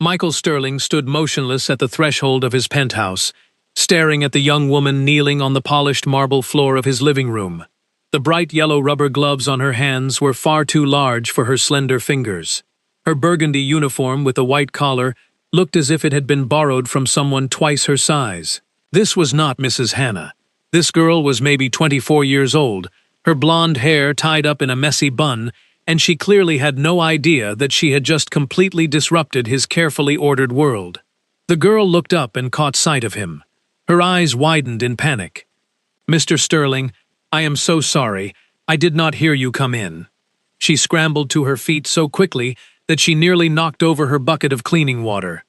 Michael Sterling stood motionless at the threshold of his penthouse, staring at the young woman kneeling on the polished marble floor of his living room. The bright yellow rubber gloves on her hands were far too large for her slender fingers. Her burgundy uniform with a white collar looked as if it had been borrowed from someone twice her size. This was not Mrs. Hannah. This girl was maybe 24 years old, her blonde hair tied up in a messy bun, and she clearly had no idea that she had just completely disrupted his carefully ordered world. The girl looked up and caught sight of him. Her eyes widened in panic. "Mr. Sterling, I am so sorry. I did not hear you come in." She scrambled to her feet so quickly that she nearly knocked over her bucket of cleaning water.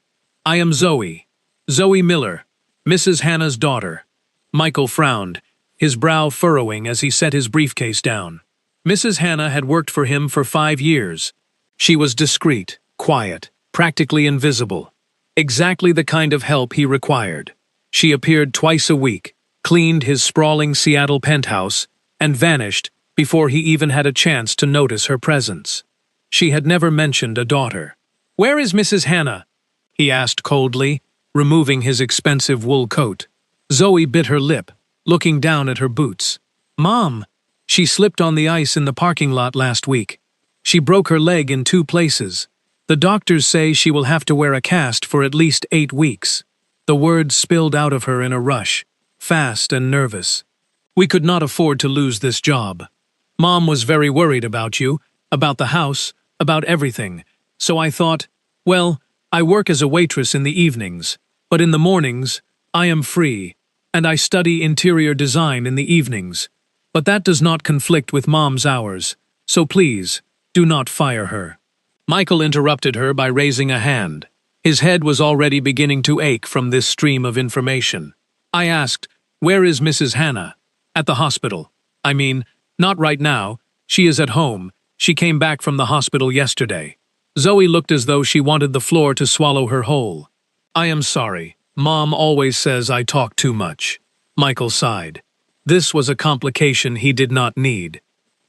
"I am Zoe. Zoe Miller, Mrs. Hannah's daughter." Michael frowned, his brow furrowing as he set his briefcase down. Mrs. Hannah had worked for him for 5 years. She was discreet, quiet, practically invisible. Exactly the kind of help he required. She appeared twice a week, cleaned his sprawling Seattle penthouse, and vanished before he even had a chance to notice her presence. She had never mentioned a daughter. "Where is Mrs. Hannah?" he asked coldly, removing his expensive wool coat. Zoe bit her lip, looking down at her boots. "Mom, she slipped on the ice in the parking lot last week. She broke her leg in 2 places. The doctors say she will have to wear a cast for at least 8 weeks." The words spilled out of her in a rush, fast and nervous. "We could not afford to lose this job. Mom was very worried about you, about the house, about everything. So I thought, well, I work as a waitress in the evenings, but in the mornings, I am free, and I study interior design in the evenings. But that does not conflict with Mom's hours, so please, do not fire her." Michael interrupted her by raising a hand. His head was already beginning to ache from this stream of information. I asked, "Where is Mrs. Hannah?" "At the hospital. I mean, not right now. She is at home. She came back from the hospital yesterday." Zoe looked as though she wanted the floor to swallow her whole. "I am sorry. Mom always says I talk too much." Michael sighed. This was a complication he did not need.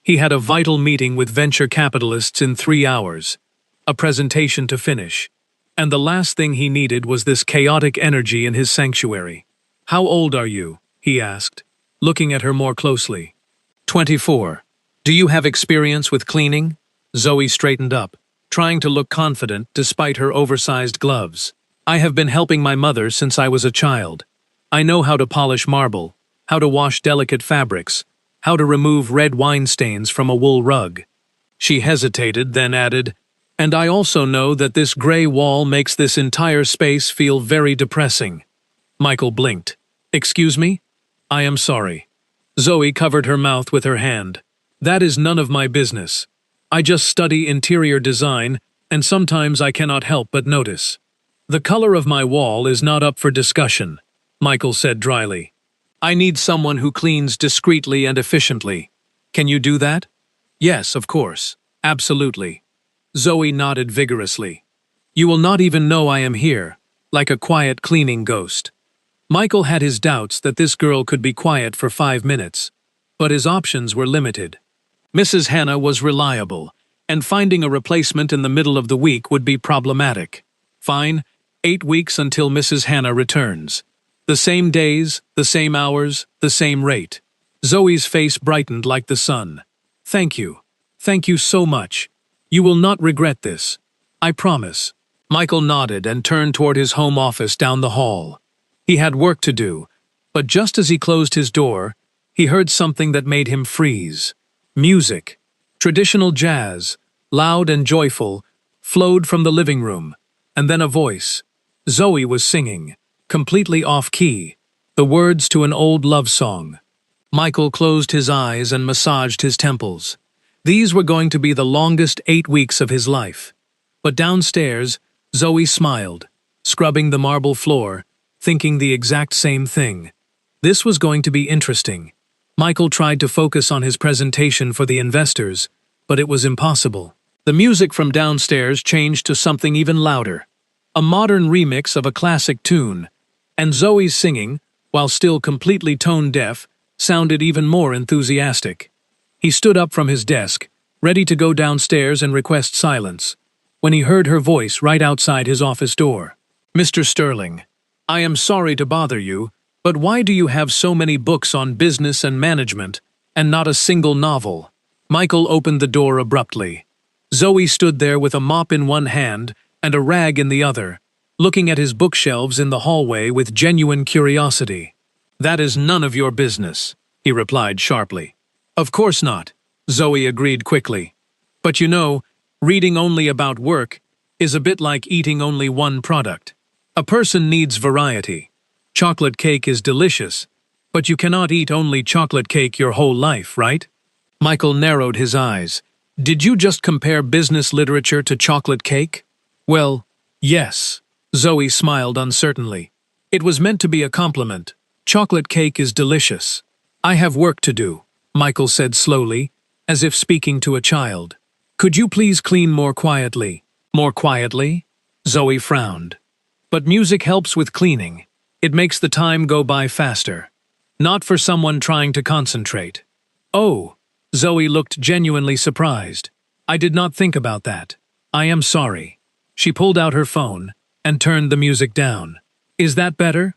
He had a vital meeting with venture capitalists in 3 hours, a presentation to finish, and the last thing he needed was this chaotic energy in his sanctuary. "How old are you?" he asked, looking at her more closely. 24. "Do you have experience with cleaning?" Zoe straightened up, trying to look confident despite her oversized gloves. "I have been helping my mother since I was a child. I know how to polish marble, how to wash delicate fabrics, how to remove red wine stains from a wool rug." She hesitated, then added, "And I also know that this gray wall makes this entire space feel very depressing." Michael blinked. "Excuse me? I am sorry." Zoe covered her mouth with her hand. "That is none of my business. I just study interior design, and sometimes I cannot help but notice." "The color of my wall is not up for discussion," Michael said dryly. "I need someone who cleans discreetly and efficiently. Can you do that?" "Yes, of course. Absolutely." Zoe nodded vigorously. "You will not even know I am here, like a quiet cleaning ghost." Michael had his doubts that this girl could be quiet for 5 minutes, but his options were limited. Mrs. Hannah was reliable, and finding a replacement in the middle of the week would be problematic. Fine, 8 weeks until Mrs. Hannah returns. The same days, the same hours, the same rate. Zoe's face brightened like the sun. "Thank you. Thank you so much. You will not regret this. I promise." Michael nodded and turned toward his home office down the hall. He had work to do, but just as he closed his door, he heard something that made him freeze. Music. Traditional jazz, loud and joyful, flowed from the living room, and then a voice. Zoe was singing, completely off-key, the words to an old love song. Michael closed his eyes and massaged his temples. These were going to be the longest 8 weeks of his life. But downstairs, Zoe smiled, scrubbing the marble floor, thinking the exact same thing. This was going to be interesting. Michael tried to focus on his presentation for the investors, but it was impossible. The music from downstairs changed to something even louder. A modern remix of a classic tune, and Zoe's singing, while still completely tone-deaf, sounded even more enthusiastic. He stood up from his desk, ready to go downstairs and request silence. when he heard her voice right outside his office door. "Mr. Sterling, I am sorry to bother you, but why do you have so many books on business and management, and not a single novel?" Michael opened the door abruptly. Zoe stood there with a mop in one hand and a rag in the other, looking at his bookshelves in the hallway with genuine curiosity. "That is none of your business," he replied sharply. "Of course not," Zoe agreed quickly. "But you know, reading only about work is a bit like eating only one product. A person needs variety. Chocolate cake is delicious, but you cannot eat only chocolate cake your whole life, right?" Michael narrowed his eyes. "Did you just compare business literature to chocolate cake?" "Well, yes." Zoe smiled uncertainly. "It was meant to be a compliment. Chocolate cake is delicious." "I have work to do," Michael said slowly, as if speaking to a child. "Could you please clean more quietly?" "More quietly?" Zoe frowned. "But music helps with cleaning. It makes the time go by faster. Not for someone trying to concentrate." "Oh," Zoe looked genuinely surprised. "I did not think about that. I am sorry." She pulled out her phone and turned the music down. "Is that better?"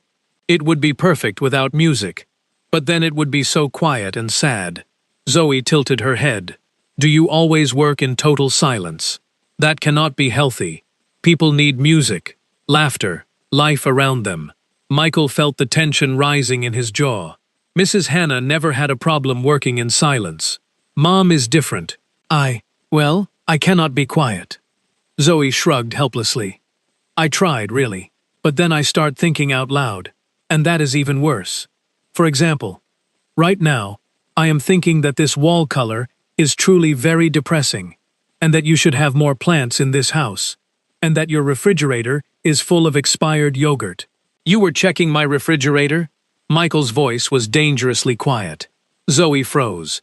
"It would be perfect without music, but then it would be so quiet and sad." Zoe tilted her head. "Do you always work in total silence? That cannot be healthy. People need music, laughter, life around them." Michael felt the tension rising in his jaw. Mrs. Hannah never had a problem working in silence. Mom is different. I cannot be quiet." Zoe shrugged helplessly. "I tried, really, but then I start thinking out loud, and that is even worse. For example, right now, I am thinking that this wall color is truly very depressing, and that you should have more plants in this house, and that your refrigerator is full of expired yogurt." "You were checking my refrigerator?" Michael's voice was dangerously quiet. Zoe froze.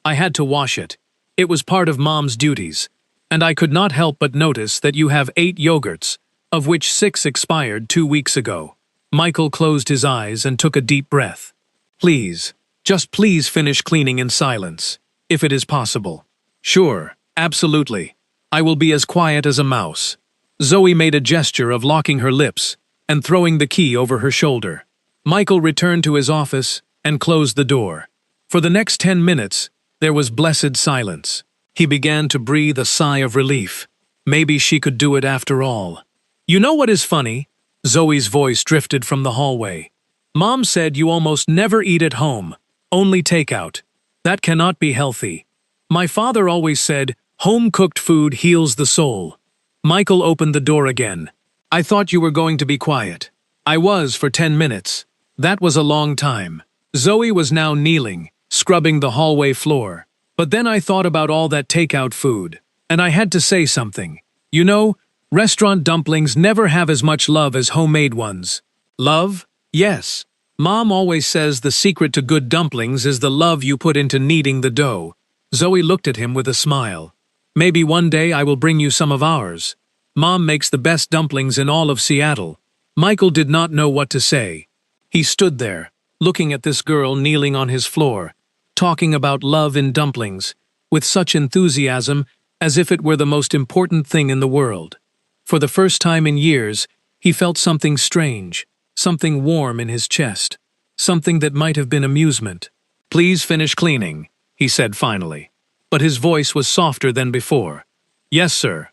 "I had to wash it. It was part of Mom's duties, and I could not help but notice that you have 8 yogurts, of which 6 expired 2 weeks ago." Michael closed his eyes and took a deep breath. "Please, just please finish cleaning in silence, if it is possible." "Sure, absolutely. I will be as quiet as a mouse." Zoe made a gesture of locking her lips and throwing the key over her shoulder. Michael returned to his office and closed the door. For the next 10 minutes, there was blessed silence. He began to breathe a sigh of relief. Maybe she could do it after all. "You know what is funny?" Zoe's voice drifted from the hallway. "Mom said you almost never eat at home, only takeout. That cannot be healthy. My father always said, home-cooked food heals the soul." Michael opened the door again. "I thought you were going to be quiet." "I was for 10 minutes. That was a long time." Zoe was now kneeling, scrubbing the hallway floor. "But then I thought about all that takeout food, and I had to say something. You know, restaurant dumplings never have as much love as homemade ones." "Love? Yes. Mom always says the secret to good dumplings is the love you put into kneading the dough." Zoe looked at him with a smile. "Maybe one day I will bring you some of ours. Mom makes the best dumplings in all of Seattle." Michael did not know what to say. He stood there, looking at this girl kneeling on his floor, talking about love in dumplings, with such enthusiasm as if it were the most important thing in the world. For the first time in years, he felt something strange, something warm in his chest, something that might have been amusement. "Please finish cleaning," he said finally. But his voice was softer than before. "Yes, sir."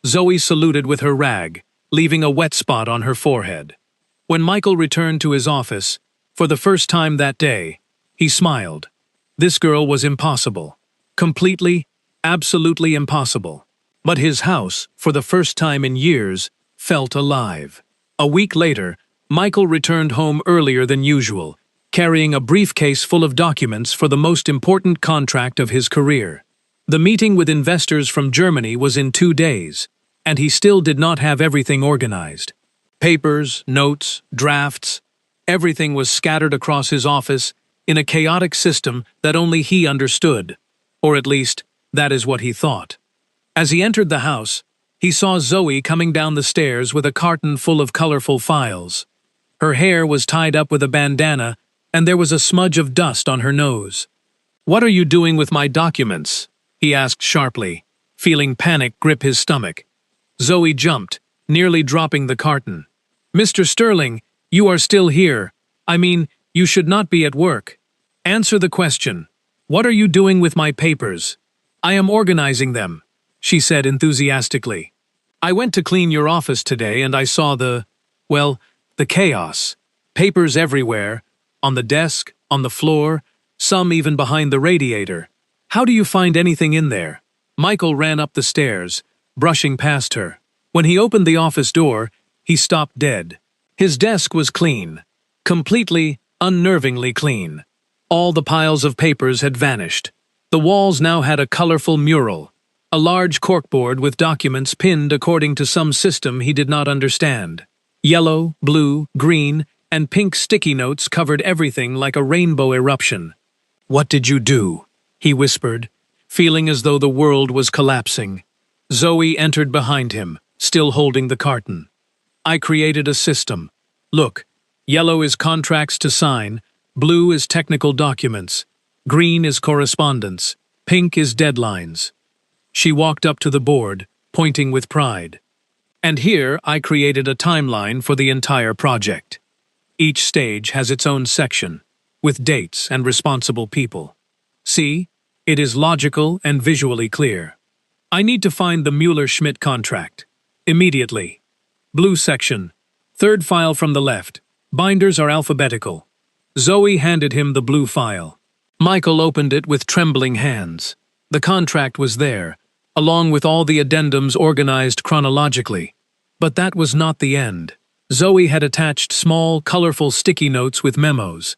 Zoe saluted with her rag, leaving a wet spot on her forehead. When Michael returned to his office, for the first time that day, he smiled. This girl was impossible. Completely, absolutely impossible. But his house, for the first time in years, felt alive. A week later, Michael returned home earlier than usual, carrying a briefcase full of documents for the most important contract of his career. The meeting with investors from Germany was in 2 days, and he still did not have everything organized. Papers, notes, drafts, everything was scattered across his office in a chaotic system that only he understood, or at least, that is what he thought. As he entered the house, he saw Zoe coming down the stairs with a carton full of colorful files. Her hair was tied up with a bandana, and there was a smudge of dust on her nose. "What are you doing with my documents?" he asked sharply, feeling panic grip his stomach. Zoe jumped, nearly dropping the carton. "Mr. Sterling, you are still here. I mean, you should not be at work. Answer the question. What are you doing with my papers?" "I am organizing them," she said enthusiastically. "I went to clean your office today and I saw the chaos. Papers everywhere, on the desk, on the floor, some even behind the radiator. How do you find anything in there?" Michael ran up the stairs, brushing past her. When he opened the office door, he stopped dead. His desk was clean. Completely, unnervingly clean. All the piles of papers had vanished. The walls now had a colorful mural, a large corkboard with documents pinned according to some system he did not understand. Yellow, blue, green, and pink sticky notes covered everything like a rainbow eruption. "What did you do?" he whispered, feeling as though the world was collapsing. Zoe entered behind him, still holding the carton. "I created a system. Look, yellow is contracts to sign, blue is technical documents, green is correspondence, pink is deadlines." She walked up to the board, pointing with pride. "And here I created a timeline for the entire project. Each stage has its own section, with dates and responsible people. See, it is logical and visually clear. I need to find the Mueller-Schmidt contract. Immediately. Blue section. Third file from the left. Binders are alphabetical." Zoe handed him the blue file. Michael opened it with trembling hands. The contract was there, along with all the addendums organized chronologically. But that was not the end. Zoe had attached small, colorful sticky notes with memos.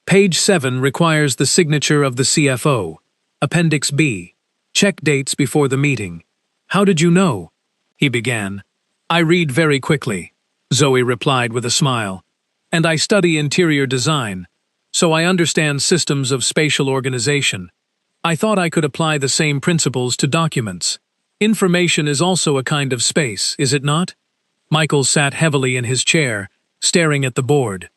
Page 7 requires the signature of the CFO. Appendix B. Check dates before the meeting. "How did you know?" he began. "I read very quickly," Zoe replied with a smile. "And I study interior design, so I understand systems of spatial organization. I thought I could apply the same principles to documents. Information is also a kind of space, is it not?" Michael sat heavily in his chair, staring at the board.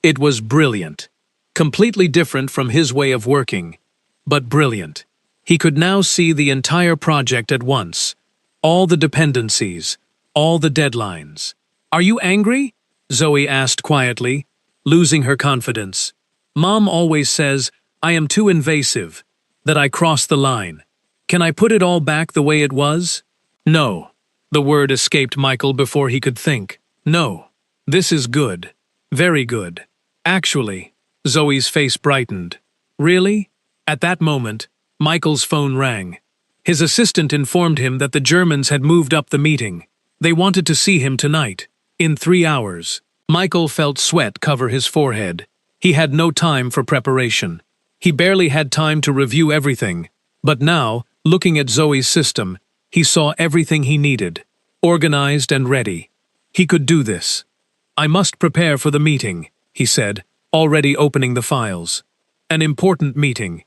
It was brilliant. Completely different from his way of working, but brilliant. He could now see the entire project at once. All the dependencies, all the deadlines. "Are you angry?" Zoe asked quietly, losing her confidence. "Mom always says I am too invasive, that I cross the line. Can I put it all back the way it was?" "No." The word escaped Michael before he could think. "No. This is good. Very good. Actually," Zoe's face brightened. "Really?" At that moment, Michael's phone rang. His assistant informed him that the Germans had moved up the meeting. They wanted to see him tonight, in 3 hours. Michael felt sweat cover his forehead. He had no time for preparation. He barely had time to review everything. But now, looking at Zoe's system, he saw everything he needed, organized and ready. He could do this. "I must prepare for the meeting," he said, already opening the files. "An important meeting.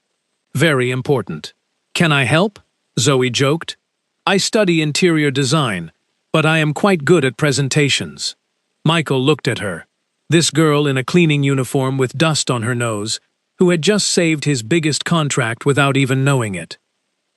Very important." "Can I help?" Zoe joked. "I study interior design, but I am quite good at presentations." Michael looked at her. This girl in a cleaning uniform with dust on her nose, who had just saved his biggest contract without even knowing it.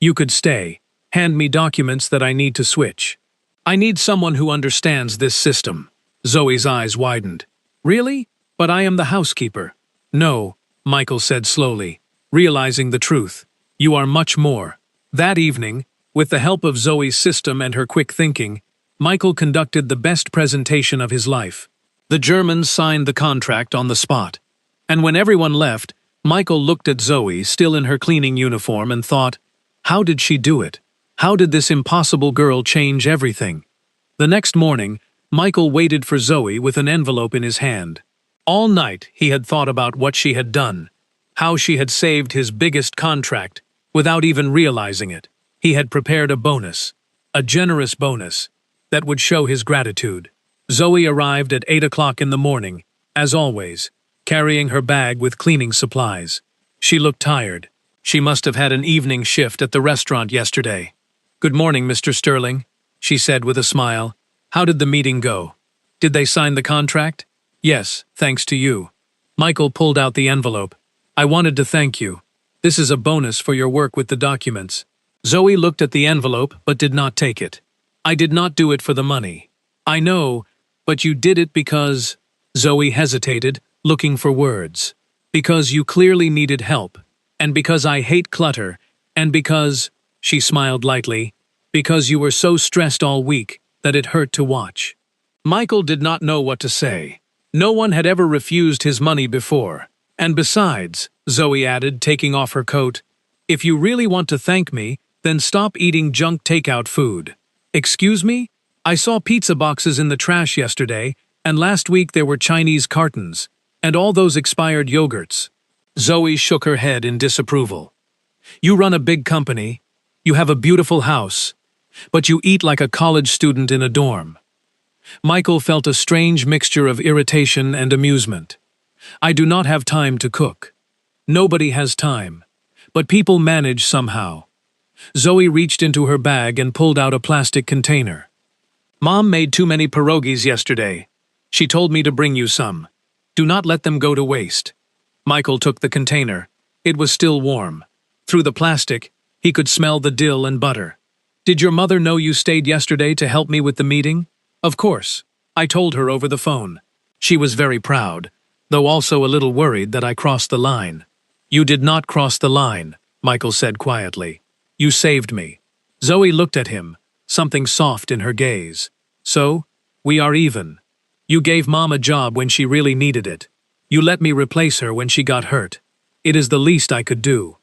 "You could stay. Hand me documents that I need to switch. I need someone who understands this system." Zoe's eyes widened. "Really? But I am the housekeeper." "No," Michael said slowly, realizing the truth. "You are much more." That evening, with the help of Zoe's system and her quick thinking, Michael conducted the best presentation of his life. The Germans signed the contract on the spot. And when everyone left, Michael looked at Zoe, still in her cleaning uniform, and thought, how did she do it? How did this impossible girl change everything? The next morning, Michael waited for Zoe with an envelope in his hand. All night he had thought about what she had done, how she had saved his biggest contract, without even realizing it. He had prepared a bonus, a generous bonus, that would show his gratitude. Zoe arrived at 8 o'clock in the morning, as always, carrying her bag with cleaning supplies. She looked tired. She must have had an evening shift at the restaurant yesterday. "Good morning, Mr. Sterling," she said with a smile. "How did the meeting go? Did they sign the contract?" "Yes, thanks to you." Michael pulled out the envelope. "I wanted to thank you. This is a bonus for your work with the documents." Zoe looked at the envelope but did not take it. I did not do it for the money. I know, but you did it because… Zoe hesitated, looking for words. Because you clearly needed help, and because I hate clutter, and because… She smiled lightly, because you were so stressed all week that it hurt to watch. Michael did not know what to say. No one had ever refused his money before. And besides, Zoe added, taking off her coat, if you really want to thank me, then stop eating junk takeout food. Excuse me? I saw pizza boxes in the trash yesterday, and last week there were Chinese cartons, and all those expired yogurts. Zoe shook her head in disapproval. You run a big company, you have a beautiful house, but you eat like a college student in a dorm. Michael felt a strange mixture of irritation and amusement. I do not have time to cook. Nobody has time. But people manage somehow. Zoe reached into her bag and pulled out a plastic container. Mom made too many pierogies yesterday. She told me to bring you some. Do not let them go to waste. Michael took the container. It was still warm. Through the plastic, he could smell the dill and butter. Did your mother know you stayed yesterday to help me with the meeting? Of course. I told her over the phone. She was very proud, though also a little worried that I crossed the line. You did not cross the line, Michael said quietly. You saved me. Zoe looked at him, something soft in her gaze. So, we are even. You gave Mom a job when she really needed it. You let me replace her when she got hurt. It is the least I could do.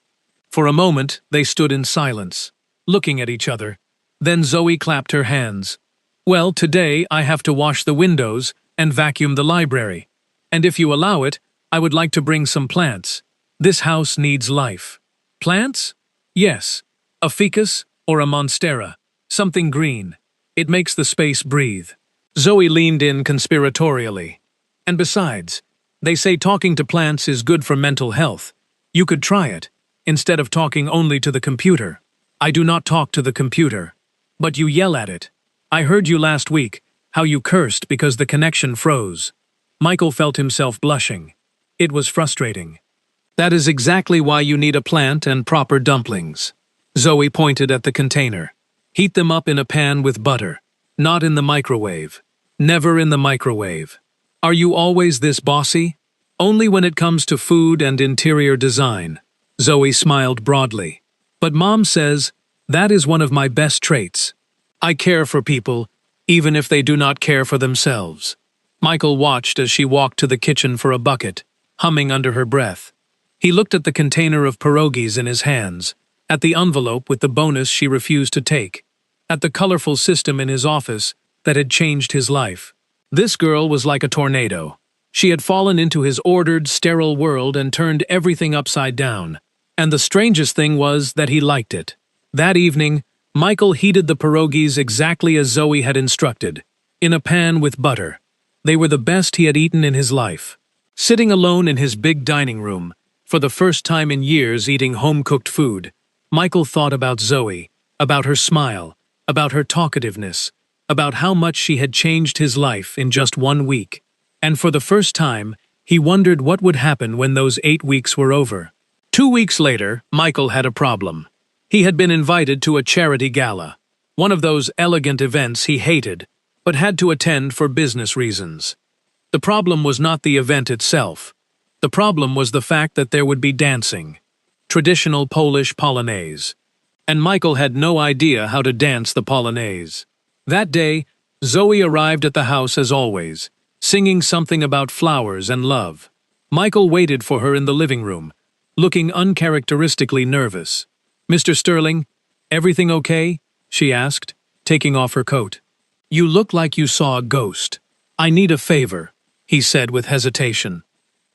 For a moment, they stood in silence, looking at each other. Then Zoe clapped her hands. Well, today I have to wash the windows and vacuum the library. And if you allow it, I would like to bring some plants. This house needs life. Plants? Yes. A ficus or a monstera. Something green. It makes the space breathe. Zoe leaned in conspiratorially. And besides, they say talking to plants is good for mental health. You could try it, instead of talking only to the computer. I do not talk to the computer. But you yell at it. I heard you last week, how you cursed because the connection froze. Michael felt himself blushing. It was frustrating. That is exactly why you need a plant and proper dumplings. Zoe pointed at the container. Heat them up in a pan with butter. Not in the microwave. Never in the microwave. Are you always this bossy? Only when it comes to food and interior design. Zoe smiled broadly. But Mom says, that is one of my best traits. I care for people, even if they do not care for themselves. Michael watched as she walked to the kitchen for a bucket, humming under her breath. He looked at the container of pierogies in his hands, at the envelope with the bonus she refused to take, at the colorful system in his office that had changed his life. This girl was like a tornado. She had fallen into his ordered, sterile world and turned everything upside down. And the strangest thing was that he liked it. That evening, Michael heated the pierogies exactly as Zoe had instructed, in a pan with butter. They were the best he had eaten in his life. Sitting alone in his big dining room, for the first time in years eating home-cooked food, Michael thought about Zoe, about her smile, about her talkativeness, about how much she had changed his life in just 1 week. And for the first time, he wondered what would happen when those 8 weeks were over. 2 weeks later, Michael had a problem. He had been invited to a charity gala, one of those elegant events he hated, but had to attend for business reasons. The problem was not the event itself. The problem was the fact that there would be dancing. Traditional Polish polonaise. And Michael had no idea how to dance the polonaise. That day, Zoe arrived at the house as always, singing something about flowers and love. Michael waited for her in the living room, looking uncharacteristically nervous. Mr. Sterling, everything okay? She asked, taking off her coat. You look like you saw a ghost. I need a favor, he said with hesitation.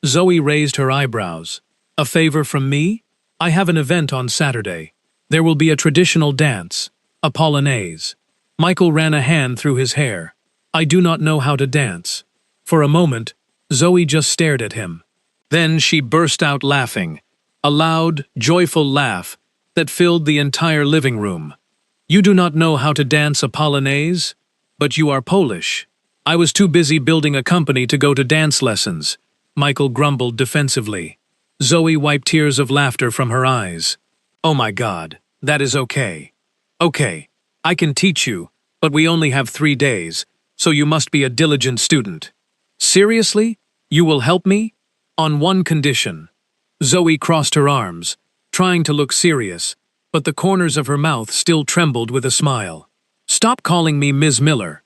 Zoe raised her eyebrows. A favor from me? I have an event on Saturday. There will be a traditional dance, a polonaise. Michael ran a hand through his hair. I do not know how to dance. For a moment, Zoe just stared at him. Then she burst out laughing, a loud, joyful laugh that filled the entire living room. You do not know how to dance a polonaise? But you are Polish. I was too busy building a company to go to dance lessons, Michael grumbled defensively. Zoe wiped tears of laughter from her eyes. Oh my God, that is okay. Okay, I can teach you, But we only have 3 days, so you must be a diligent student. Seriously? You will help me? On one condition. Zoe crossed her arms, trying to look serious, but the corners of her mouth still trembled with a smile. Stop calling me Ms. Miller.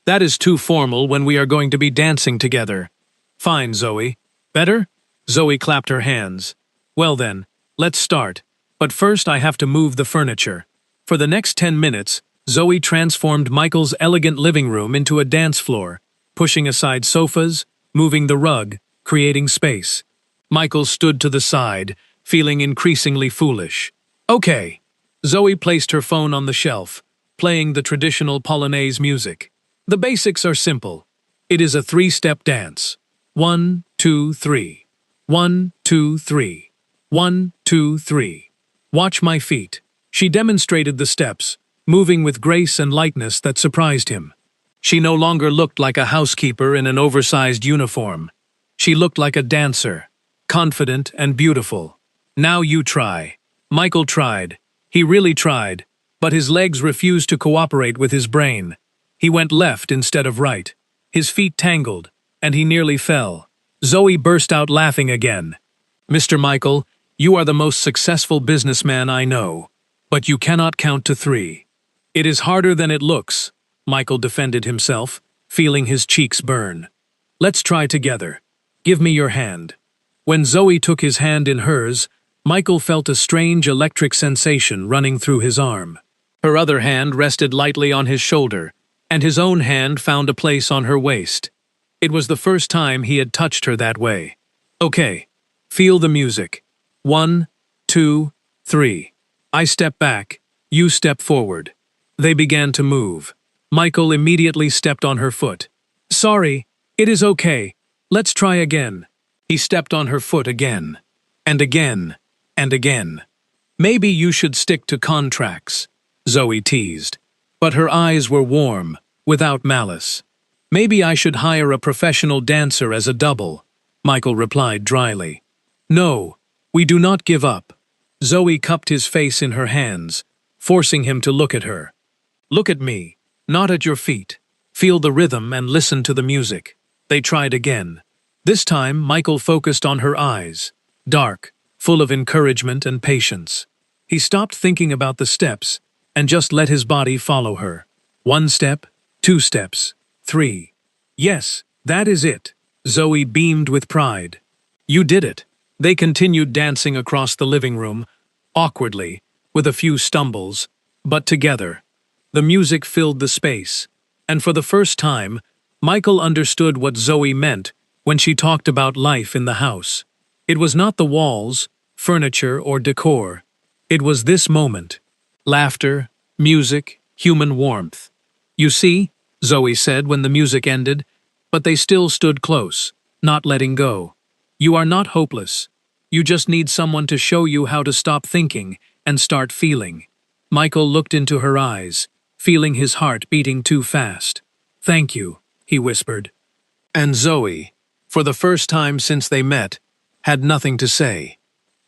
That is too formal when we are going to be dancing together. Fine, Zoe. Better? Zoe clapped her hands. Well then, let's start. But first I have to move the furniture. For the next 10 minutes, Zoe transformed Michael's elegant living room into a dance floor, pushing aside sofas, moving the rug, creating space. Michael stood to the side, feeling increasingly foolish. Okay. Zoe placed her phone on the shelf, playing the traditional Polonaise music. The basics are simple. It is a 3-step dance. 1, 2, 3. 1, 2, 3. 1, 2, 3. Watch my feet. She demonstrated the steps, moving with grace and lightness that surprised him. She no longer looked like a housekeeper in an oversized uniform. She looked like a dancer, confident and beautiful. Now you try. Michael tried. He really tried, but his legs refused to cooperate with his brain. He went left instead of right. His feet tangled, and he nearly fell. Zoe burst out laughing again. Mr. Michael, you are the most successful businessman I know, but you cannot count to 3. It is harder than it looks, Michael defended himself, feeling his cheeks burn. Let's try together. Give me your hand. When Zoe took his hand in hers, Michael felt a strange electric sensation running through his arm. Her other hand rested lightly on his shoulder, and his own hand found a place on her waist. It was the first time he had touched her that way. Okay, feel the music. 1, 2, 3. I step back, you step forward. They began to move. Michael immediately stepped on her foot. Sorry, it is okay. Let's try again. He stepped on her foot again. And again. And again. Maybe you should stick to contracts, Zoe teased. But her eyes were warm, without malice. Maybe I should hire a professional dancer as a double, Michael replied dryly. No, we do not give up. Zoe cupped his face in her hands, forcing him to look at her. Look at me, not at your feet. Feel the rhythm and listen to the music. They tried again. This time, Michael focused on her eyes, dark, full of encouragement and patience. He stopped thinking about the steps and just let his body follow her. 1 step, 2 steps, 3. Yes, that is it. Zoe beamed with pride. You did it. They continued dancing across the living room, awkwardly, with a few stumbles, but together. The music filled the space, and for the first time, Michael understood what Zoe meant when she talked about life in the house. It was not the walls, furniture, or decor. It was this moment. Laughter, music, human warmth. You see, Zoe said when the music ended, but they still stood close, not letting go. You are not hopeless. You just need someone to show you how to stop thinking and start feeling. Michael looked into her eyes, feeling his heart beating too fast. Thank you, he whispered. And Zoe, for the first time since they met, had nothing to say.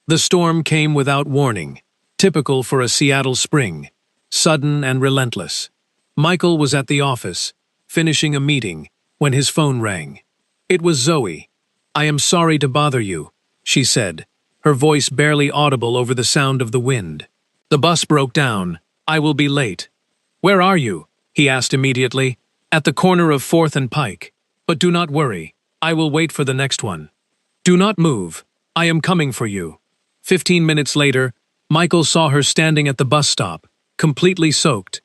The storm came without warning, typical for a Seattle spring, sudden and relentless. Michael was at the office, finishing a meeting, when his phone rang. It was Zoe. I am sorry to bother you, she said, her voice barely audible over the sound of the wind. The bus broke down. I will be late. Where are you? He asked immediately. At the corner of 4th and Pike. But do not worry. I will wait for the next one. Do not move. I am coming for you. 15 minutes later, Michael saw her standing at the bus stop, completely soaked.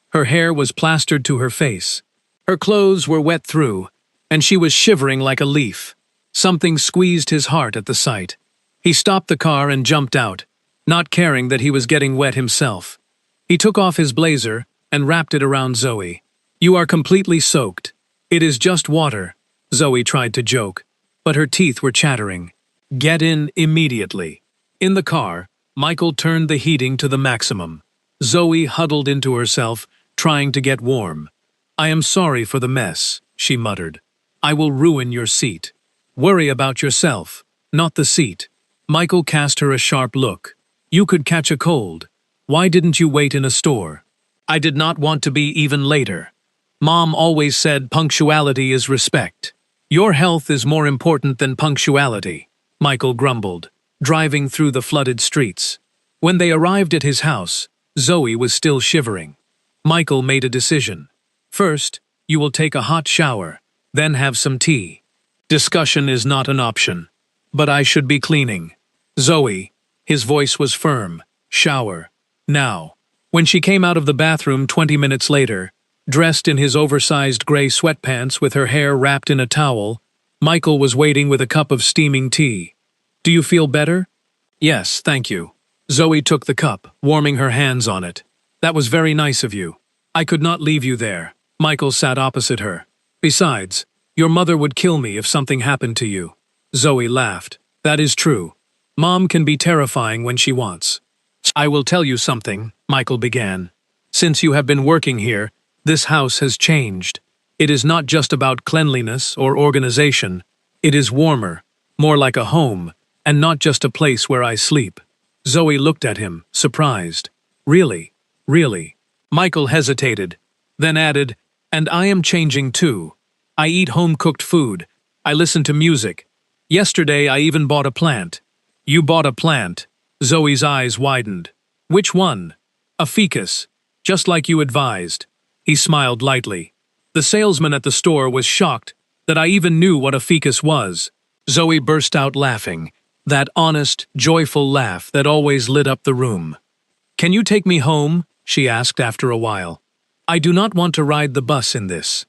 Her hair was plastered to her face. Her clothes were wet through, and she was shivering like a leaf. Something squeezed his heart at the sight. He stopped the car and jumped out, not caring that he was getting wet himself. He took off his blazer and wrapped it around Zoe. You are completely soaked. It is just water, Zoe tried to joke, but her teeth were chattering. Get in immediately. In the car, Michael turned the heating to the maximum. Zoe huddled into herself, trying to get warm. I am sorry for the mess, she muttered. I will ruin your seat. Worry about yourself, not the seat. Michael cast her a sharp look. You could catch a cold. Why didn't you wait in a store? I did not want to be even later. Mom always said punctuality is respect. Your health is more important than punctuality, Michael grumbled, driving through the flooded streets. When they arrived at his house, Zoe was still shivering. Michael made a decision. First, you will take a hot shower, then have some tea. Discussion is not an option. But I should be cleaning. Zoe, his voice was firm. Shower. Now. When she came out of the bathroom 20 minutes later, dressed in his oversized gray sweatpants with her hair wrapped in a towel, Michael was waiting with a cup of steaming tea. Do you feel better? Yes, thank you. Zoe took the cup, warming her hands on it. That was very nice of you. I could not leave you there. Michael sat opposite her. Besides, your mother would kill me if something happened to you. Zoe laughed. That is true. Mom can be terrifying when she wants. I will tell you something, Michael began. Since you have been working here, this house has changed. It is not just about cleanliness or organization. It is warmer, more like a home, and not just a place where I sleep. Zoe looked at him, surprised. Really? Really? Michael hesitated, then added, and I am changing too. I eat home-cooked food. I listen to music. Yesterday I even bought a plant. You bought a plant? Zoe's eyes widened. Which one? A ficus, just like you advised. He smiled lightly. The salesman at the store was shocked that I even knew what a ficus was. Zoe burst out laughing, that honest, joyful laugh that always lit up the room. Can you take me home? She asked after a while. I do not want to ride the bus in this.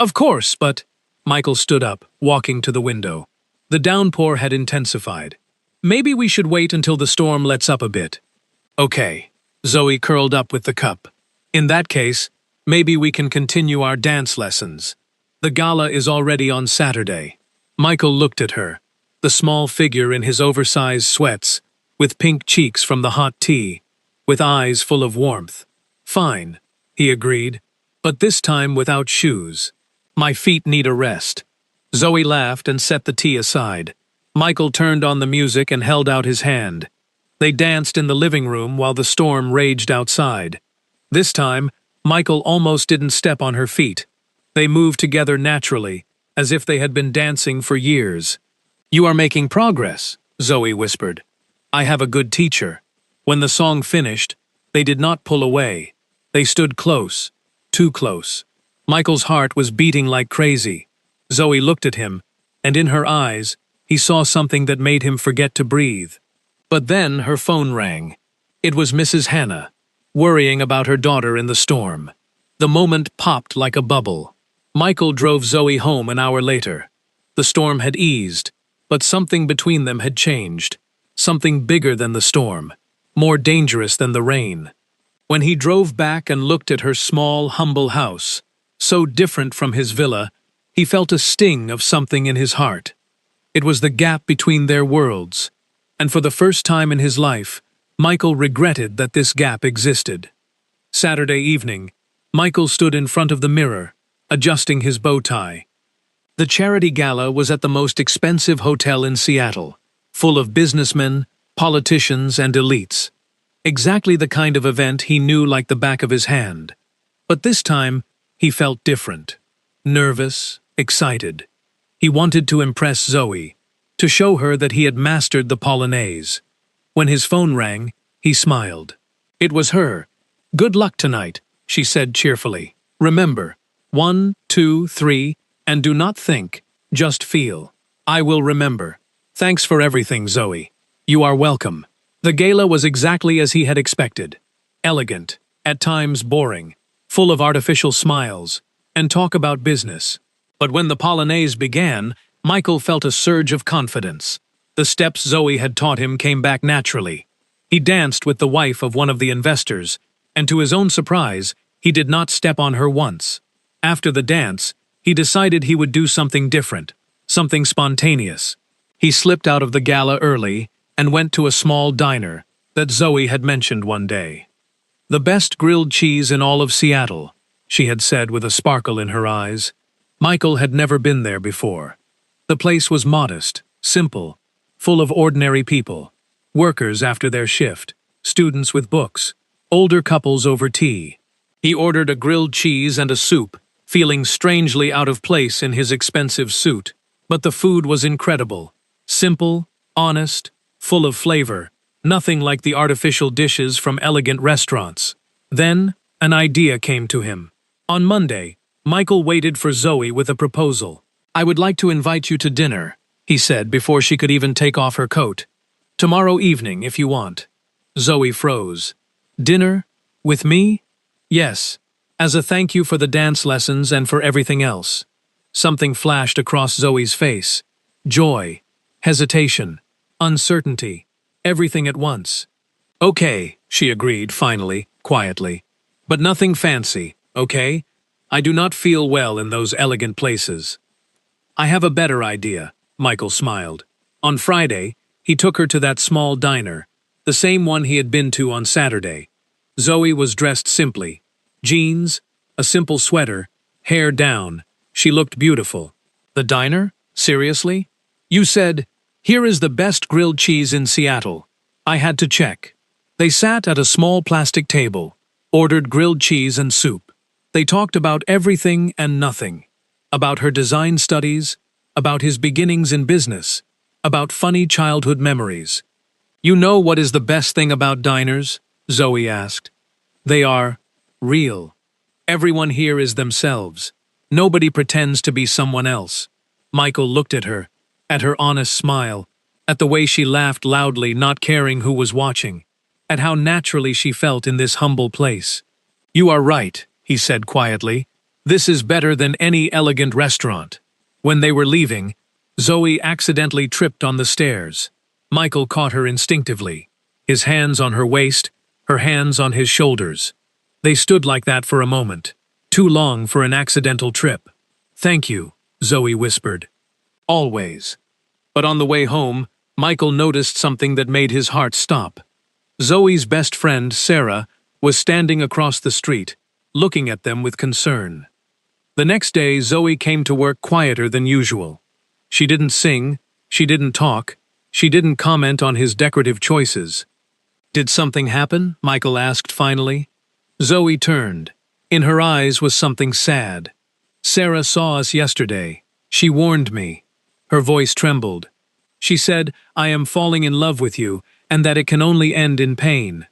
Of course, but… Michael stood up, walking to the window. The downpour had intensified. Maybe we should wait until the storm lets up a bit. Okay. Zoe curled up with the cup. In that case, maybe we can continue our dance lessons. The gala is already on Saturday. Michael looked at her, the small figure in his oversized sweats, with pink cheeks from the hot tea, with eyes full of warmth. Fine, he agreed, but this time without shoes. My feet need a rest. Zoe laughed and set the tea aside. Michael turned on the music and held out his hand. They danced in the living room while the storm raged outside. This time, Michael almost didn't step on her feet. They moved together naturally, as if they had been dancing for years. You are making progress, Zoe whispered. I have a good teacher. When the song finished, they did not pull away. They stood close, too close. Michael's heart was beating like crazy. Zoe looked at him, and in her eyes, he saw something that made him forget to breathe. But then her phone rang. It was Mrs. Hannah, worrying about her daughter in the storm. The moment popped like a bubble. Michael drove Zoe home an hour later. The storm had eased, but something between them had changed. Something bigger than the storm, more dangerous than the rain. When he drove back and looked at her small, humble house, so different from his villa, he felt a sting of something in his heart. It was the gap between their worlds, and for the first time in his life, Michael regretted that this gap existed. Saturday evening, Michael stood in front of the mirror, adjusting his bow tie. The charity gala was at the most expensive hotel in Seattle, full of businessmen, politicians, and elites. Exactly the kind of event he knew like the back of his hand. But this time, he felt different. Nervous, excited. He wanted to impress Zoe, to show her that he had mastered the Polonaise. When his phone rang, he smiled. It was her. Good luck tonight, she said cheerfully. Remember, 1, 2, 3, and do not think, just feel. I will remember. Thanks for everything, Zoe. You are welcome. The gala was exactly as he had expected. Elegant, at times boring, full of artificial smiles, and talk about business. But when the Polonaise began, Michael felt a surge of confidence. The steps Zoe had taught him came back naturally. He danced with the wife of one of the investors, and to his own surprise, he did not step on her once. After the dance, he decided he would do something different, something spontaneous. He slipped out of the gala early and went to a small diner that Zoe had mentioned one day. The best grilled cheese in all of Seattle, she had said with a sparkle in her eyes. Michael had never been there before. The place was modest, simple, full of ordinary people, workers after their shift, students with books, older couples over tea. He ordered a grilled cheese and a soup, feeling strangely out of place in his expensive suit. But the food was incredible. Simple, honest, full of flavor, nothing like the artificial dishes from elegant restaurants. Then, an idea came to him. On Monday, Michael waited for Zoe with a proposal. "I would like to invite you to dinner," he said before she could even take off her coat. "Tomorrow evening, if you want." Zoe froze. "Dinner? With me?" "Yes, as a thank you for the dance lessons and for everything else." Something flashed across Zoe's face. Joy, hesitation, uncertainty, everything at once. "Okay," she agreed finally, quietly. "But nothing fancy, okay? I do not feel well in those elegant places." "I have a better idea," Michael smiled. On Friday, he took her to that small diner, the same one he had been to on Saturday. Zoe was dressed simply. Jeans, a simple sweater, hair down. She looked beautiful. "The diner? Seriously? You said, 'Here is the best grilled cheese in Seattle.' I had to check." They sat at a small plastic table, ordered grilled cheese and soup. They talked about everything and nothing. About her design studies, about his beginnings in business, about funny childhood memories. "You know what is the best thing about diners?" Zoe asked. "They are real. Everyone here is themselves. Nobody pretends to be someone else." Michael looked at her honest smile, at the way she laughed loudly, not caring who was watching, at how naturally she felt in this humble place. "You are right," he said quietly. "This is better than any elegant restaurant." When they were leaving, Zoe accidentally tripped on the stairs. Michael caught her instinctively, his hands on her waist, her hands on his shoulders. They stood like that for a moment, too long for an accidental trip. "Thank you," Zoe whispered. "Always." But on the way home, Michael noticed something that made his heart stop. Zoe's best friend, Sarah, was standing across the street, looking at them with concern. The next day, Zoe came to work quieter than usual. She didn't sing, she didn't talk, she didn't comment on his decorative choices. "Did something happen?" Michael asked finally. Zoe turned. In her eyes was something sad. "Sarah saw us yesterday. She warned me." Her voice trembled. "She said, 'I am falling in love with you, and that it can only end in pain.'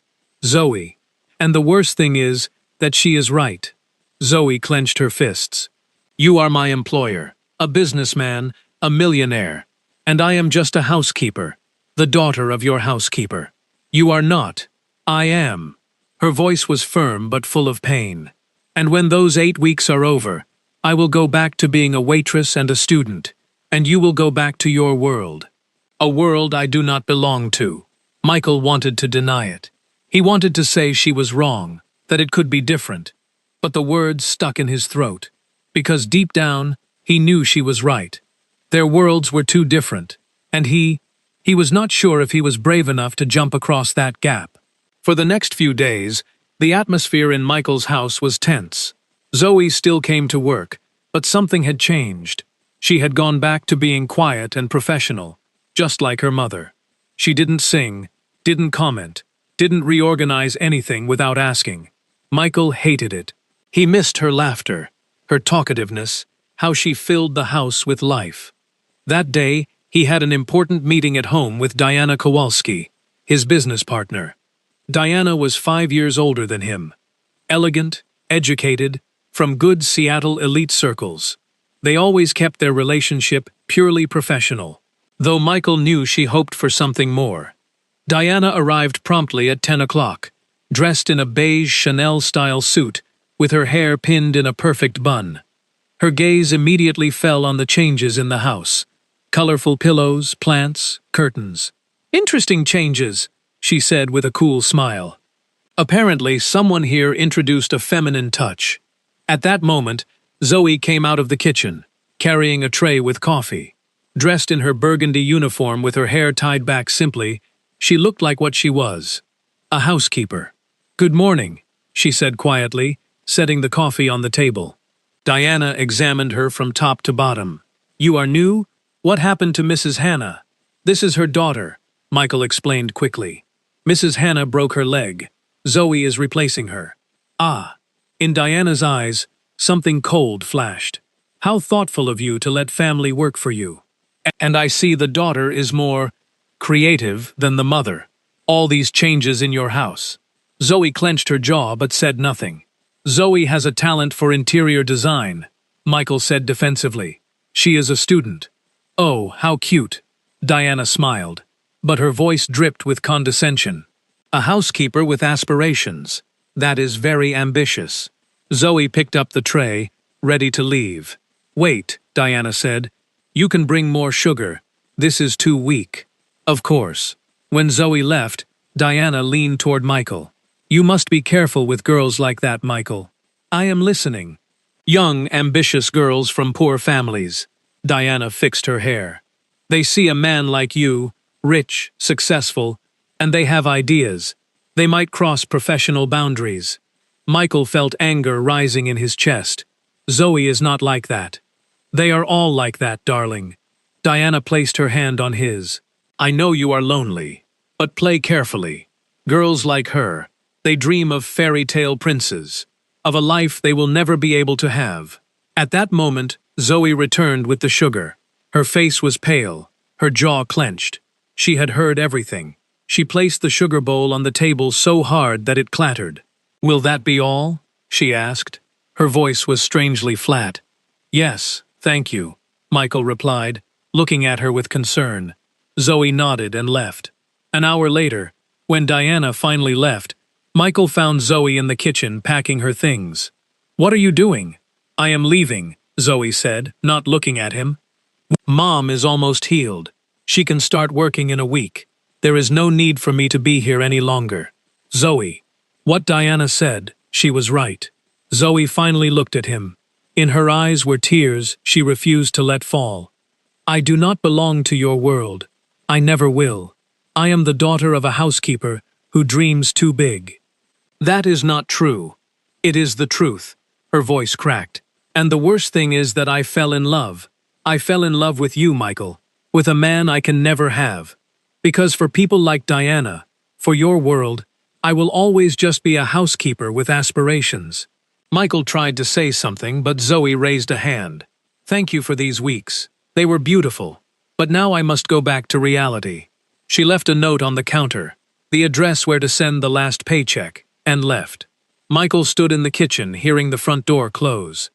Zoe. And the worst thing is that she is right." Zoe clenched her fists. "You are my employer, a businessman, a millionaire, and I am just a housekeeper, the daughter of your housekeeper. You are not. I am." Her voice was firm but full of pain. "And when those 8 weeks are over, I will go back to being a waitress and a student, and you will go back to your world. A world I do not belong to." Michael wanted to deny it. He wanted to say she was wrong, that it could be different. But the words stuck in his throat, because deep down, he knew she was right. Their worlds were too different, and he was not sure if he was brave enough to jump across that gap. For the next few days, the atmosphere in Michael's house was tense. Zoe still came to work, but something had changed. She had gone back to being quiet and professional, just like her mother. She didn't sing, didn't comment, didn't reorganize anything without asking. Michael hated it. He missed her laughter, her talkativeness, how she filled the house with life. That day, he had an important meeting at home with Diana Kowalski, his business partner. Diana was 5 years older than him. Elegant, educated, from good Seattle elite circles. They always kept their relationship purely professional, though Michael knew she hoped for something more. Diana arrived promptly at 10 o'clock, dressed in a beige Chanel-style suit, with her hair pinned in a perfect bun. Her gaze immediately fell on the changes in the house. Colorful pillows, plants, curtains. "Interesting changes," she said with a cool smile. Apparently, someone here introduced a feminine touch. At that moment, Zoe came out of the kitchen, carrying a tray with coffee. Dressed in her burgundy uniform with her hair tied back simply, she looked like what she was, a housekeeper. "Good morning," she said quietly, setting the coffee on the table. Diana examined her from top to bottom. "You are new? What happened to Mrs. Hannah?" "This is her daughter," Michael explained quickly. "Mrs. Hannah broke her leg. Zoe is replacing her." "Ah, In Diana's eyes, something cold flashed. How thoughtful of you to let family work for you. And I see the daughter is more creative than the mother. All these changes in your house. Zoe clenched her jaw but said nothing. Zoe has a talent for interior design, Michael said defensively. She is a student. Oh, how cute. Diana smiled, but her voice dripped with condescension. A housekeeper with aspirations. That is very ambitious. Zoe picked up the tray, ready to leave. Wait, Diana said. You can bring more sugar. This is too weak. Of course. When Zoe left, Diana leaned toward Michael. You must be careful with girls like that, Michael. I am listening. Young, ambitious girls from poor families. Diana fixed her hair. They see a man like you, rich, successful, and they have ideas. They might cross professional boundaries. Michael felt anger rising in his chest. Zoe is not like that. They are all like that, darling. Diana placed her hand on his. I know you are lonely, but play carefully. Girls like her, they dream of fairy tale princes, of a life they will never be able to have. At that moment, Zoe returned with the sugar. Her face was pale, her jaw clenched. She had heard everything. She placed the sugar bowl on the table so hard that it clattered. Will that be all? She asked. Her voice was strangely flat. Yes, thank you, Michael replied, looking at her with concern. Zoe nodded and left. An hour later, when Diana finally left, Michael found Zoe in the kitchen packing her things. What are you doing? I am leaving, Zoe said, not looking at him. Mom is almost healed. She can start working in a week. There is no need for me to be here any longer. Zoe. What Diana said, she was right. Zoe finally looked at him. In her eyes were tears she refused to let fall. I do not belong to your world. I never will. I am the daughter of a housekeeper who dreams too big. That is not true. It is the truth. Her voice cracked. And the worst thing is that I fell in love. I fell in love with you, Michael. With a man I can never have. Because for people like Diana, for your world, I will always just be a housekeeper with aspirations. Michael tried to say something, but Zoe raised a hand. Thank you for these weeks. They were beautiful. But now I must go back to reality. She left a note on the counter, the address where to send the last paycheck, and left. Michael stood in the kitchen, hearing the front door close.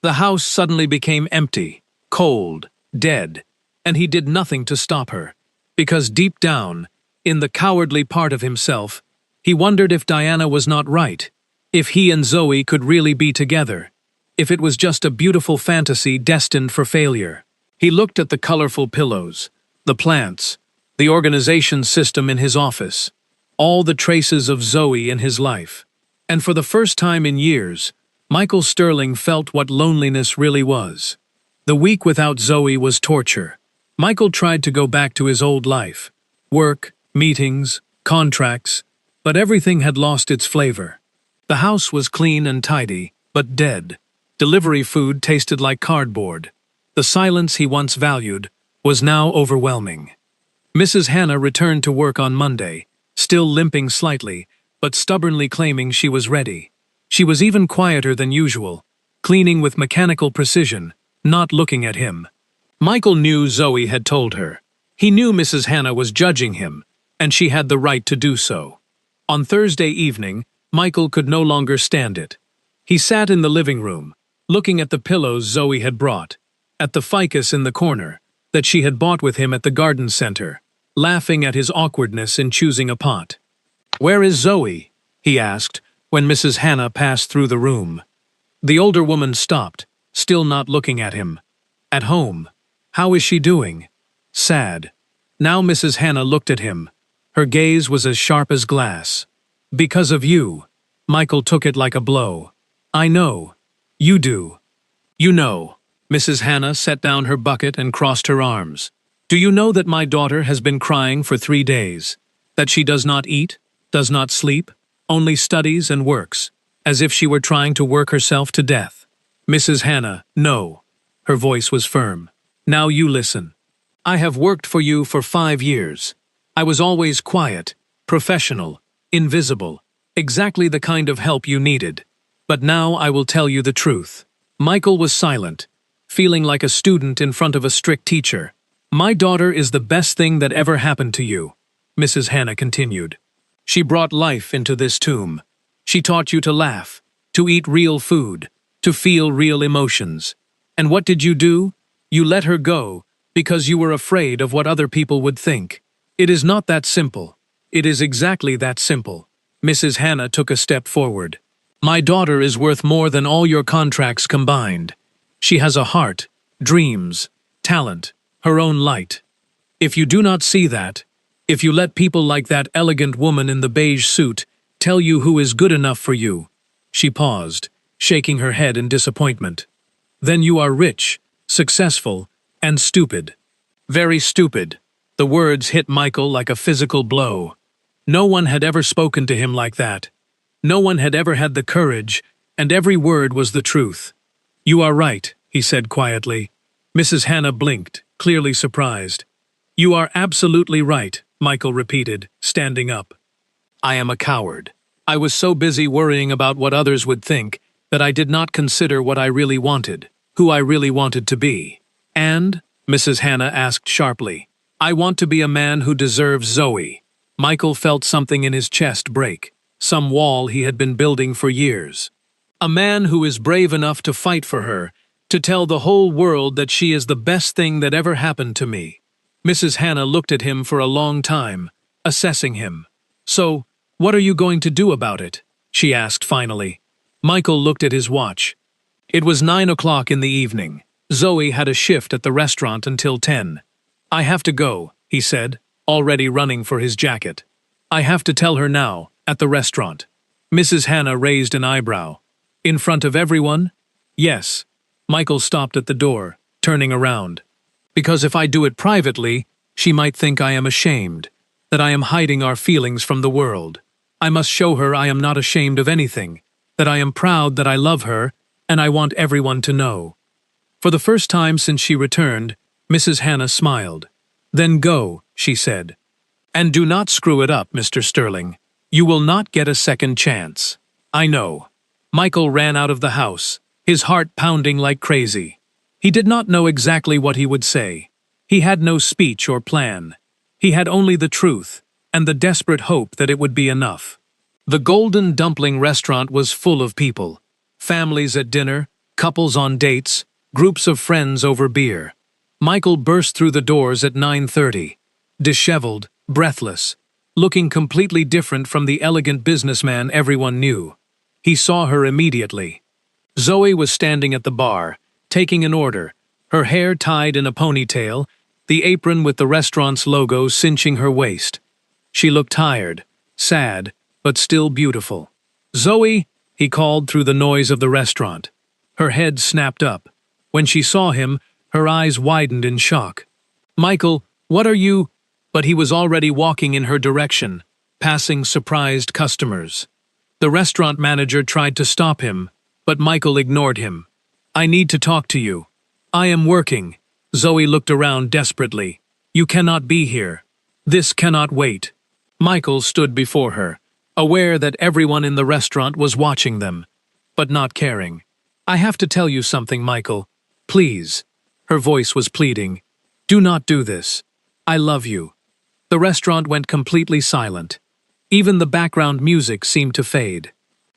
The house suddenly became empty, cold, dead, and he did nothing to stop her. Because deep down, in the cowardly part of himself, he wondered if Diana was not right, if he and Zoe could really be together, if it was just a beautiful fantasy destined for failure. He looked at the colorful pillows, the plants, the organization system in his office, all the traces of Zoe in his life. And for the first time in years, Michael Sterling felt what loneliness really was. The week without Zoe was torture. Michael tried to go back to his old life. Work, meetings, contracts, but everything had lost its flavor. The house was clean and tidy, but dead. Delivery food tasted like cardboard. The silence he once valued was now overwhelming. Mrs. Hannah returned to work on Monday, still limping slightly, but stubbornly claiming she was ready. She was even quieter than usual, cleaning with mechanical precision, not looking at him. Michael knew Zoe had told her. He knew Mrs. Hannah was judging him, and she had the right to do so. On Thursday evening, Michael could no longer stand it. He sat in the living room, looking at the pillows Zoe had brought, at the ficus in the corner that she had bought with him at the garden center, laughing at his awkwardness in choosing a pot. "Where is Zoe?" he asked when Mrs. Hannah passed through the room. The older woman stopped, still not looking at him. "At home. How is she doing?" "Sad." Now Mrs. Hannah looked at him. Her gaze was as sharp as glass. "Because of you." Michael took it like a blow. "I know. You do. You know." Mrs. Hannah set down her bucket and crossed her arms. "Do you know that my daughter has been crying for 3 days? That she does not eat, does not sleep, only studies and works, as if she were trying to work herself to death?" "Mrs. Hannah, no." Her voice was firm. "Now you listen. I have worked for you for 5 years. I was always quiet, professional, invisible, exactly the kind of help you needed. But now I will tell you the truth. Michael was silent, feeling like a student in front of a strict teacher. My daughter is the best thing that ever happened to you, Mrs. Hannah continued. She brought life into this tomb. She taught you to laugh, to eat real food, to feel real emotions. And what did you do? You let her go because you were afraid of what other people would think. It is not that simple. It is exactly that simple. Mrs. Hannah took a step forward. My daughter is worth more than all your contracts combined. She has a heart, dreams, talent, her own light. If you do not see that, if you let people like that elegant woman in the beige suit tell you who is good enough for you, she paused, shaking her head in disappointment, then you are rich, successful, and stupid. Very stupid. The words hit Michael like a physical blow. No one had ever spoken to him like that. No one had ever had the courage, and every word was the truth. You are right, he said quietly. Mrs. Hannah blinked, clearly surprised. You are absolutely right, Michael repeated, standing up. I am a coward. I was so busy worrying about what others would think that I did not consider what I really wanted, who I really wanted to be. And, Mrs. Hannah asked sharply, I want to be a man who deserves Zoe. Michael felt something in his chest break, some wall he had been building for years. A man who is brave enough to fight for her, to tell the whole world that she is the best thing that ever happened to me. Mrs. Hannah looked at him for a long time, assessing him. So, what are you going to do about it? She asked finally. Michael looked at his watch. It was 9 o'clock in the evening. Zoe had a shift at the restaurant until 10. I have to go, he said, already running for his jacket. I have to tell her now, at the restaurant. Mrs. Hannah raised an eyebrow. In front of everyone? Yes. Michael stopped at the door, turning around. Because if I do it privately, she might think I am ashamed, that I am hiding our feelings from the world. I must show her I am not ashamed of anything, that I am proud that I love her, and I want everyone to know. For the first time since she returned, Mrs. Hannah smiled. Then go, she said. And do not screw it up, Mr. Sterling. You will not get a second chance. I know. Michael ran out of the house, his heart pounding like crazy. He did not know exactly what he would say. He had no speech or plan. He had only the truth, and the desperate hope that it would be enough. The Golden Dumpling restaurant was full of people. Families at dinner, couples on dates, groups of friends over beer. Michael burst through the doors at 9:30, disheveled, breathless, looking completely different from the elegant businessman everyone knew. He saw her immediately. Zoe was standing at the bar, taking an order, her hair tied in a ponytail, the apron with the restaurant's logo cinching her waist. She looked tired, sad, but still beautiful. Zoe, he called through the noise of the restaurant. Her head snapped up. When she saw him, her eyes widened in shock. Michael, what are you? But he was already walking in her direction, passing surprised customers. The restaurant manager tried to stop him, but Michael ignored him. I need to talk to you. I am working. Zoe looked around desperately. You cannot be here. This cannot wait. Michael stood before her, aware that everyone in the restaurant was watching them, but not caring. I have to tell you something, Michael. Please. Her voice was pleading. Do not do this. I love you. The restaurant went completely silent. Even the background music seemed to fade.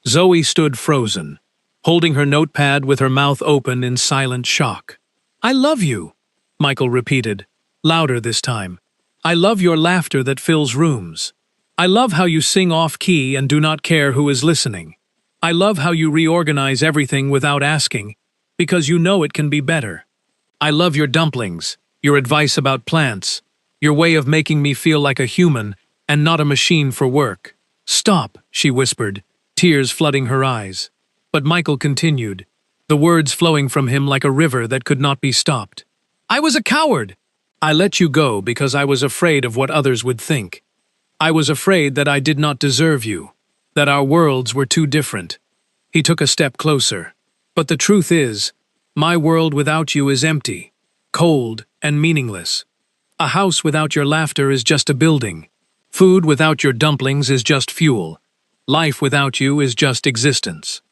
Zoe stood frozen, holding her notepad with her mouth open in silent shock. I love you, Michael repeated, louder this time. I love your laughter that fills rooms. I love how you sing off-key and do not care who is listening. I love how you reorganize everything without asking, because you know it can be better. I love your dumplings, your advice about plants, your way of making me feel like a human and not a machine for work. Stop, she whispered, tears flooding her eyes. But Michael continued, the words flowing from him like a river that could not be stopped. I was a coward. I let you go because I was afraid of what others would think. I was afraid that I did not deserve you, that our worlds were too different. He took a step closer. But the truth is, my world without you is empty, cold, and meaningless. A house without your laughter is just a building. Food without your dumplings is just fuel. Life without you is just existence.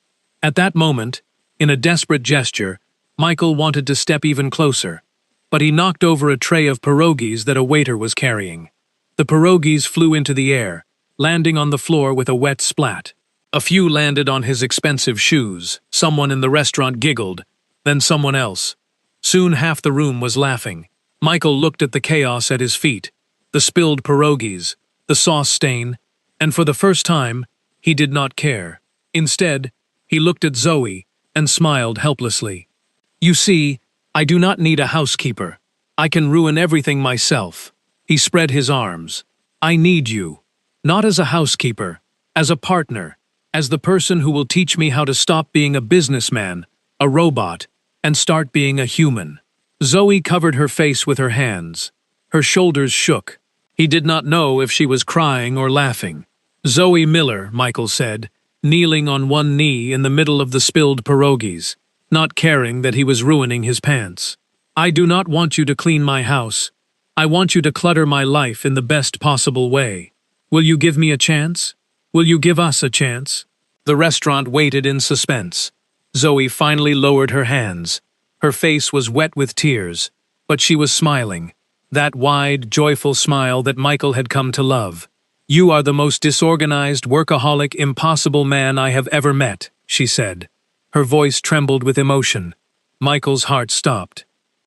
At that moment, in a desperate gesture, Michael wanted to step even closer, but he knocked over a tray of pierogies that a waiter was carrying. The pierogies flew into the air, landing on the floor with a wet splat. A few landed on his expensive shoes. Someone in the restaurant giggled, then someone else. Soon half the room was laughing. Michael looked at the chaos at his feet, the spilled pierogies, the sauce stain, and for the first time, he did not care. Instead, he looked at Zoe and smiled helplessly. "You see, I do not need a housekeeper. I can ruin everything myself." He spread his arms. "I need you. Not as a housekeeper, as a partner, as the person who will teach me how to stop being a businessman, a robot, and start being a human." Zoe covered her face with her hands. Her shoulders shook. He did not know if she was crying or laughing. "Zoe Miller," Michael said, kneeling on one knee in the middle of the spilled pierogies, not caring that he was ruining his pants. "I do not want you to clean my house. I want you to clutter my life in the best possible way. Will you give me a chance? Will you give us a chance?" The restaurant waited in suspense. Zoe finally lowered her hands. Her face was wet with tears, but she was smiling. That wide, joyful smile that Michael had come to love. "You are the most disorganized, workaholic, impossible man I have ever met," she said. Her voice trembled with emotion. Michael's heart stopped.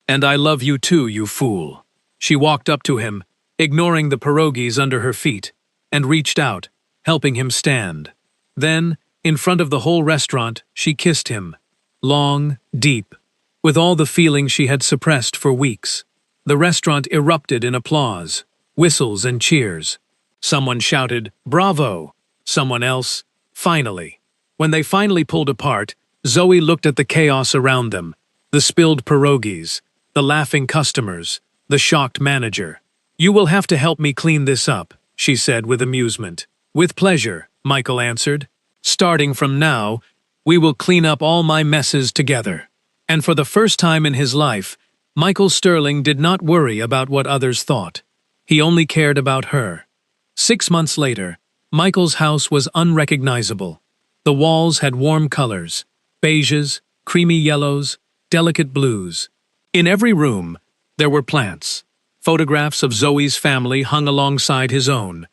"And I love you too, you fool." She walked up to him, ignoring the pierogies under her feet, and reached out, helping him stand. Then, in front of the whole restaurant, she kissed him. Long, deep, with all the feelings she had suppressed for weeks. The restaurant erupted in applause, whistles and cheers. Someone shouted, "Bravo!" Someone else, "Finally." When they finally pulled apart, Zoe looked at the chaos around them, the spilled pierogies, the laughing customers, the shocked manager. "You will have to help me clean this up," she said with amusement. "With pleasure," Michael answered. "Starting from now, we will clean up all my messes together." And for the first time in his life, Michael Sterling did not worry about what others thought. He only cared about her. 6 months later, Michael's house was unrecognizable. The walls had warm colors, beiges, creamy yellows, delicate blues. In every room, there were plants. Photographs of Zoe's family hung alongside his own.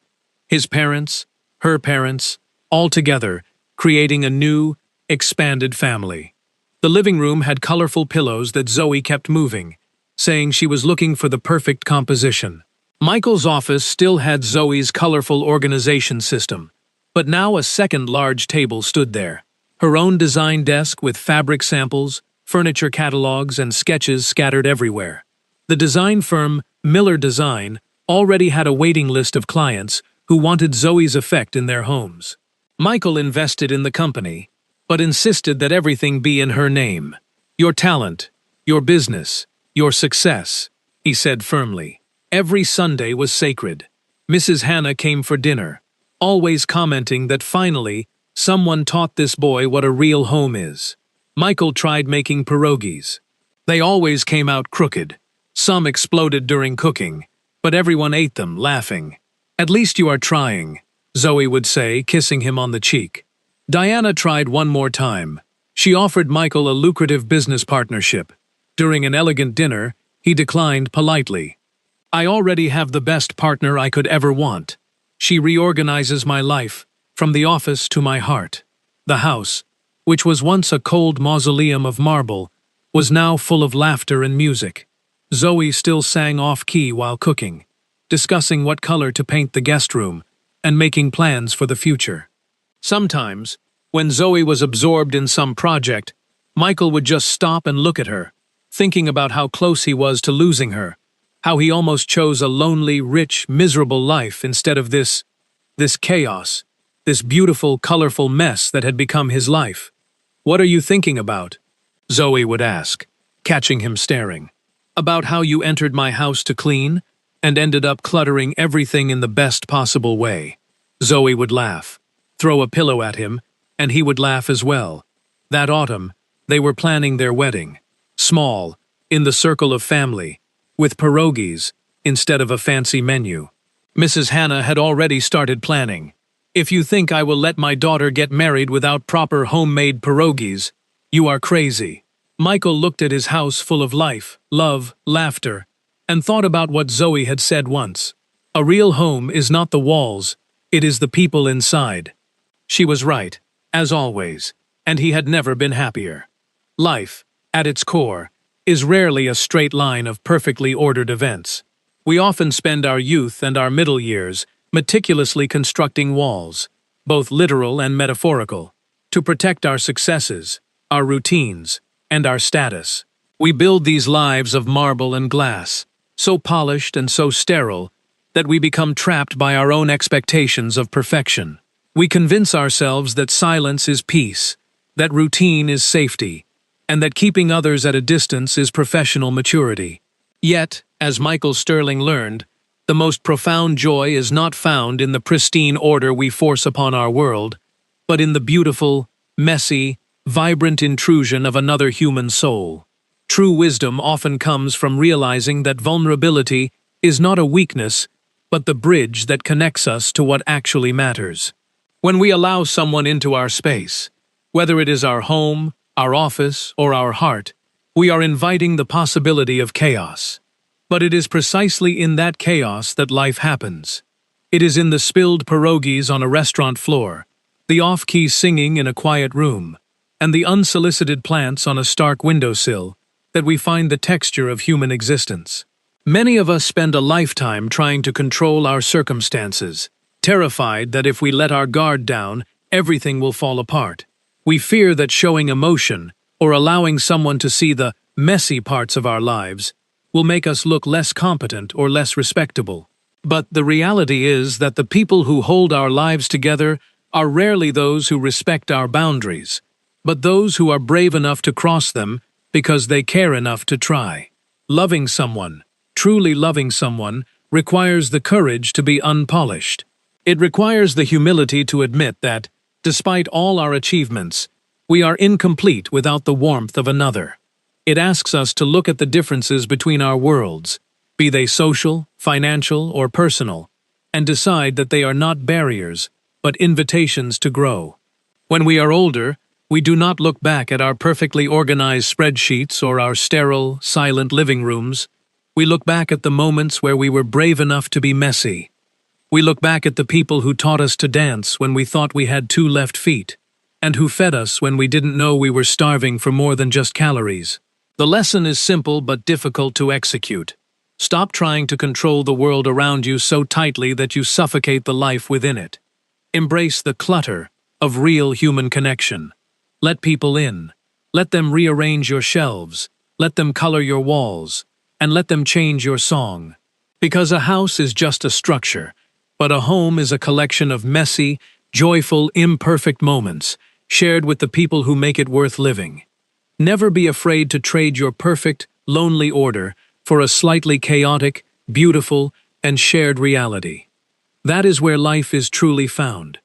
His parents, her parents, all together, creating a new, expanded family. The living room had colorful pillows that Zoe kept moving, saying she was looking for the perfect composition. Michael's office still had Zoe's colorful organization system, but now a second large table stood there. Her own design desk with fabric samples, furniture catalogs, and sketches scattered everywhere. The design firm, Miller Design, already had a waiting list of clients who wanted Zoe's effect in their homes. Michael invested in the company, but insisted that everything be in her name. "Your talent, your business, your success," he said firmly. Every Sunday was sacred. Mrs. Hannah came for dinner, always commenting that finally, someone taught this boy what a real home is. Michael tried making pierogies. They always came out crooked. Some exploded during cooking, but everyone ate them, laughing. "At least you are trying," Zoe would say, kissing him on the cheek. Diana tried one more time. She offered Michael a lucrative business partnership. During an elegant dinner, he declined politely. "I already have the best partner I could ever want. She reorganizes my life, from the office to my heart." The house, which was once a cold mausoleum of marble, was now full of laughter and music. Zoe still sang off-key while cooking, discussing what color to paint the guest room, and making plans for the future. Sometimes, when Zoe was absorbed in some project, Michael would just stop and look at her, thinking about how close he was to losing her, how he almost chose a lonely, rich, miserable life instead of this chaos, this beautiful, colorful mess that had become his life. "What are you thinking about?" Zoe would ask, catching him staring. "About how you entered my house to clean and ended up cluttering everything in the best possible way." Zoe would laugh, throw a pillow at him, and he would laugh as well. That autumn, they were planning their wedding. Small, in the circle of family, with pierogies instead of a fancy menu. Mrs. Hannah had already started planning. If you think I will let my daughter get married without proper homemade pierogies, you are crazy." Michael looked at his house full of life, love, laughter, and thought about what Zoe had said once. "A real home is not the walls, it is the people inside." She was right, as always, and he had never been happier. Life, at its core, is rarely a straight line of perfectly ordered events. We often spend our youth and our middle years meticulously constructing walls, both literal and metaphorical, to protect our successes, our routines, and our status. We build these lives of marble and glass, so polished and so sterile that we become trapped by our own expectations of perfection. We convince ourselves that silence is peace, that routine is safety, and that keeping others at a distance is professional maturity. Yet, as Michael Sterling learned, the most profound joy is not found in the pristine order we force upon our world, but in the beautiful, messy, vibrant intrusion of another human soul. True wisdom often comes from realizing that vulnerability is not a weakness, but the bridge that connects us to what actually matters. When we allow someone into our space, whether it is our home, our office, or our heart, we are inviting the possibility of chaos. But it is precisely in that chaos that life happens. It is in the spilled pierogies on a restaurant floor, the off-key singing in a quiet room, and the unsolicited plants on a stark windowsill that we find the texture of human existence. Many of us spend a lifetime trying to control our circumstances, terrified that if we let our guard down, everything will fall apart. We fear that showing emotion, or allowing someone to see the messy parts of our lives, will make us look less competent or less respectable. But the reality is that the people who hold our lives together are rarely those who respect our boundaries, but those who are brave enough to cross them because they care enough to try. Loving someone, truly loving someone, requires the courage to be unpolished. It requires the humility to admit that, despite all our achievements, we are incomplete without the warmth of another. It asks us to look at the differences between our worlds, be they social, financial, or personal, and decide that they are not barriers, but invitations to grow. When we are older, we do not look back at our perfectly organized spreadsheets or our sterile, silent living rooms. We look back at the moments where we were brave enough to be messy. We look back at the people who taught us to dance when we thought we had 2 left feet, and who fed us when we didn't know we were starving for more than just calories. The lesson is simple but difficult to execute. Stop trying to control the world around you so tightly that you suffocate the life within it. Embrace the clutter of real human connection. Let people in. Let them rearrange your shelves. Let them color your walls. And let them change your song. Because a house is just a structure, but a home is a collection of messy, joyful, imperfect moments shared with the people who make it worth living. Never be afraid to trade your perfect, lonely order for a slightly chaotic, beautiful, and shared reality. That is where life is truly found.